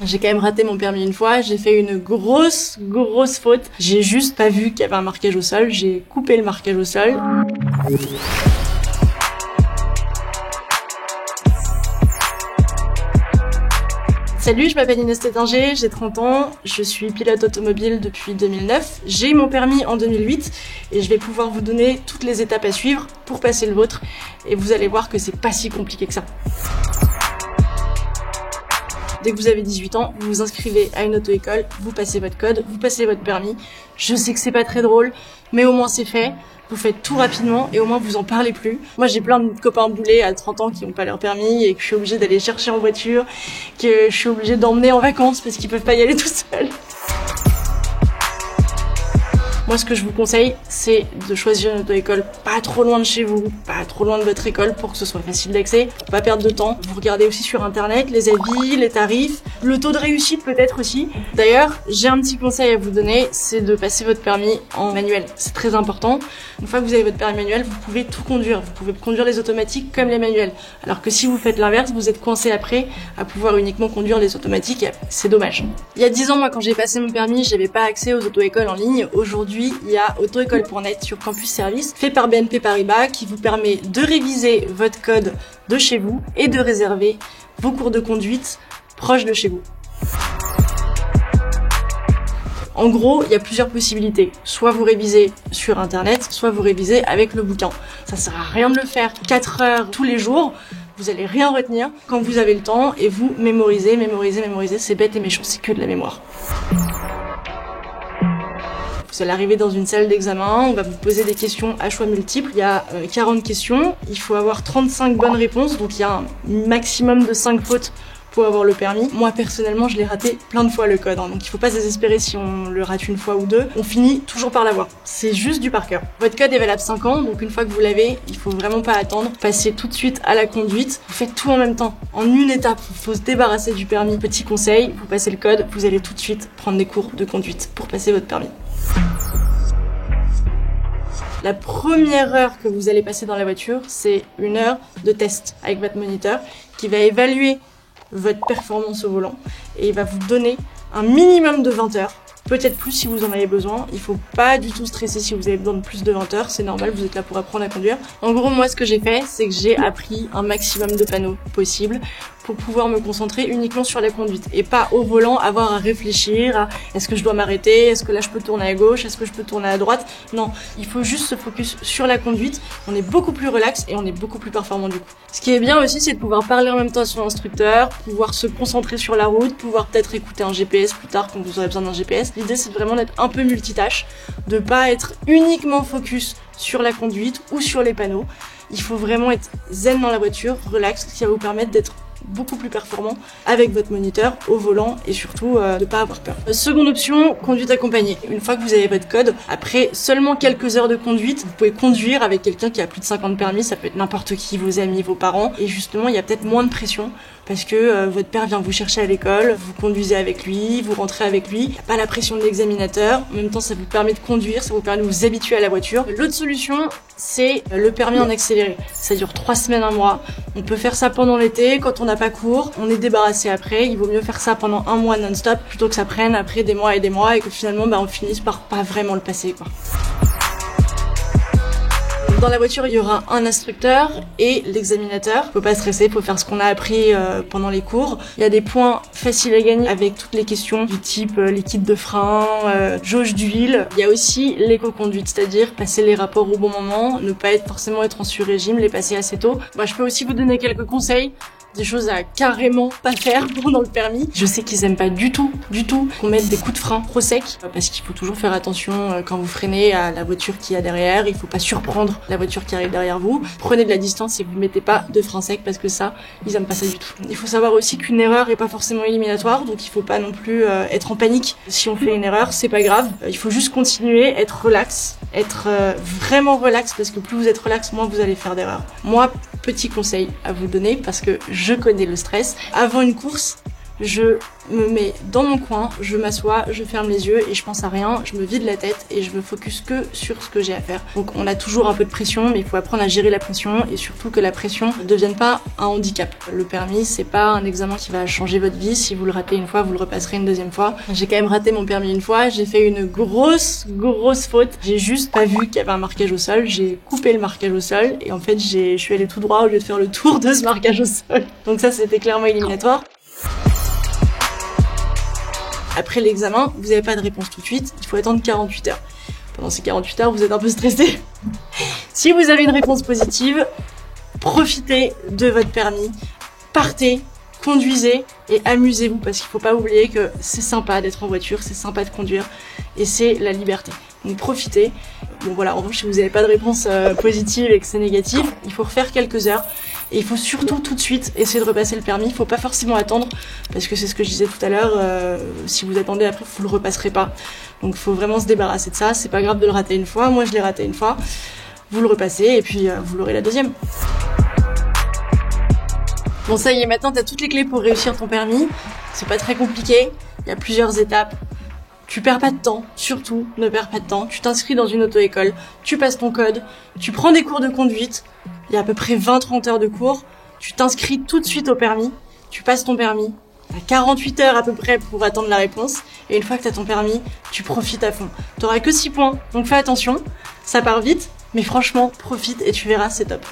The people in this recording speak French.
J'ai quand même raté mon permis une fois, j'ai fait une grosse faute. J'ai juste pas vu qu'il y avait un marquage au sol, j'ai coupé le marquage au sol. Salut, je m'appelle Inès Tétinger, j'ai 30 ans, je suis pilote automobile depuis 2009. J'ai eu mon permis en 2008 et je vais pouvoir vous donner toutes les étapes à suivre pour passer le vôtre. Et vous allez voir que c'est pas si compliqué que ça. Dès que vous avez 18 ans, vous vous inscrivez à une auto-école, vous passez votre code, vous passez votre permis. Je sais que c'est pas très drôle, mais au moins c'est fait. Vous faites tout rapidement et au moins vous en parlez plus. Moi j'ai plein de copains boulets à 30 ans qui n'ont pas leur permis et que je suis obligée d'aller chercher en voiture, que je suis obligée d'emmener en vacances parce qu'ils peuvent pas y aller tout seuls. Moi, ce que je vous conseille, c'est de choisir une auto-école pas trop loin de chez vous, pas trop loin de votre école pour que ce soit facile d'accès, pour pas perdre de temps. Vous regardez aussi sur internet les avis, les tarifs, le taux de réussite peut-être aussi. D'ailleurs, j'ai un petit conseil à vous donner, c'est de passer votre permis en manuel. C'est très important. Une fois que vous avez votre permis manuel, vous pouvez tout conduire. Vous pouvez conduire les automatiques comme les manuels. Alors que si vous faites l'inverse, vous êtes coincé après à pouvoir uniquement conduire les automatiques et c'est dommage. Il y a 10 ans, moi, quand j'ai passé mon permis, j'avais pas accès aux auto-écoles en ligne. Aujourd'hui, il y a autoécole.net sur Campus Service, fait par BNP Paribas, qui vous permet de réviser votre code de chez vous et de réserver vos cours de conduite proches de chez vous. En gros, il y a plusieurs possibilités. Soit vous révisez sur internet, soit vous révisez avec le bouquin. Ça sert à rien de le faire 4 heures tous les jours. Vous allez rien retenir quand vous avez le temps et vous mémorisez. C'est bête et méchant, c'est que de la mémoire. Vous allez arriver dans une salle d'examen, on va vous poser des questions à choix multiples. Il y a 40 questions, il faut avoir 35 bonnes réponses, donc il y a un maximum de 5 fautes pour avoir le permis. Moi personnellement, je l'ai raté plein de fois le code, donc il faut pas se désespérer si on le rate une fois ou deux. On finit toujours par l'avoir. C'est juste du par cœur. Votre code est valable 5 ans, donc une fois que vous l'avez, il faut vraiment pas attendre. Passez tout de suite à la conduite. Vous faites tout en même temps, en une étape. Il faut se débarrasser du permis. Petit conseil, vous passez le code, vous allez tout de suite prendre des cours de conduite pour passer votre permis. La première heure que vous allez passer dans la voiture, c'est une heure de test avec votre moniteur qui va évaluer votre performance au volant et il va vous donner un minimum de 20 heures. Peut-être plus si vous en avez besoin. Il faut pas du tout stresser si vous avez besoin de plus de 20 heures. C'est normal, vous êtes là pour apprendre à conduire. En gros, moi, ce que j'ai fait, c'est que j'ai appris un maximum de panneaux possible pour pouvoir me concentrer uniquement sur la conduite et pas au volant avoir à réfléchir à est-ce que je dois m'arrêter, est-ce que là je peux tourner à gauche, est-ce que je peux tourner à droite. Non, il faut juste se focus sur la conduite. On est beaucoup plus relax et on est beaucoup plus performant du coup. Ce qui est bien aussi, c'est de pouvoir parler en même temps à son instructeur, pouvoir se concentrer sur la route, pouvoir peut-être écouter un GPS plus tard quand vous aurez besoin d'un GPS. L'idée, c'est vraiment d'être un peu multitâche, de pas être uniquement focus sur la conduite ou sur les panneaux. Il faut vraiment être zen dans la voiture, relax, ce qui va vous permettre d'être beaucoup plus performant avec votre moniteur au volant et surtout de pas avoir peur. Seconde option, conduite accompagnée. Une fois que vous avez votre code, après seulement quelques heures de conduite, vous pouvez conduire avec quelqu'un qui a plus de 50 permis, ça peut être n'importe qui, vos amis, vos parents, et justement il y a peut-être moins de pression parce que votre père vient vous chercher à l'école, vous conduisez avec lui, vous rentrez avec lui, il n'y a pas la pression de l'examinateur, en même temps ça vous permet de conduire, ça vous permet de vous habituer à la voiture. L'autre solution, c'est le permis en accéléré. Ça dure 3 semaines, 1 mois. On peut faire ça pendant l'été, quand on n'a pas cours, on est débarrassé après. Il vaut mieux faire ça pendant 1 mois non-stop plutôt que ça prenne après des mois et que finalement on finisse par pas vraiment le passer, quoi. Dans la voiture, il y aura un instructeur et l'examinateur. Faut pas stresser, faut faire ce qu'on a appris pendant les cours. Il y a des points faciles à gagner avec toutes les questions du type liquide de frein, jauge d'huile. Il y a aussi l'éco-conduite, c'est-à-dire passer les rapports au bon moment, ne pas forcément être en sur-régime, les passer assez tôt. Moi, je peux aussi vous donner quelques conseils. Des choses à carrément pas faire pendant le permis. Je sais qu'ils aiment pas du tout qu'on mette des coups de frein trop secs parce qu'il faut toujours faire attention quand vous freinez à la voiture qui y a derrière. Il faut pas surprendre la voiture qui arrive derrière vous. Prenez de la distance et vous mettez pas de frein sec parce que ça, ils aiment pas ça du tout. Il faut savoir aussi qu'une erreur est pas forcément éliminatoire, donc il faut pas non plus être en panique. Si on fait une erreur, c'est pas grave. Il faut juste continuer, être relax, être vraiment relax parce que plus vous êtes relax, moins vous allez faire d'erreurs. Moi, petit conseil à vous donner parce que je connais le stress. Avant une course, je me mets dans mon coin, je m'assois, je ferme les yeux et je pense à rien, je me vide la tête et je me focus que sur ce que j'ai à faire. Donc on a toujours un peu de pression, mais il faut apprendre à gérer la pression et surtout que la pression ne devienne pas un handicap. Le permis, c'est pas un examen qui va changer votre vie. Si vous le ratez une fois, vous le repasserez une deuxième fois. J'ai quand même raté mon permis une fois, j'ai fait une grosse faute. J'ai juste pas vu qu'il y avait un marquage au sol, j'ai coupé le marquage au sol et en fait je suis allée tout droit au lieu de faire le tour de ce marquage au sol. Donc ça c'était clairement éliminatoire. Après l'examen, vous n'avez pas de réponse tout de suite, il faut attendre 48 heures. Pendant ces 48 heures, vous êtes un peu stressé. Si vous avez une réponse positive, profitez de votre permis, partez, conduisez et amusez-vous parce qu'il faut pas oublier que c'est sympa d'être en voiture, c'est sympa de conduire et c'est la liberté. Donc profitez. Bon voilà, en revanche si vous n'avez pas de réponse positive et que c'est négatif, il faut refaire quelques heures et il faut surtout tout de suite essayer de repasser le permis. Il faut pas forcément attendre parce que c'est ce que je disais tout à l'heure, si vous attendez après vous le repasserez pas. Donc il faut vraiment se débarrasser de ça, c'est pas grave de le rater une fois, moi je l'ai raté une fois, vous le repassez et puis vous l'aurez la deuxième. Bon ça y est, maintenant t'as toutes les clés pour réussir ton permis, c'est pas très compliqué, il y a plusieurs étapes. Tu perds pas de temps, surtout ne perds pas de temps, tu t'inscris dans une auto-école, tu passes ton code, tu prends des cours de conduite, il y a à peu près 20-30 heures de cours, tu t'inscris tout de suite au permis, tu passes ton permis, t'as 48 heures à peu près pour attendre la réponse, et une fois que t'as ton permis, tu profites à fond. T'auras que 6 points, donc fais attention, ça part vite, mais franchement, profite et tu verras, c'est top.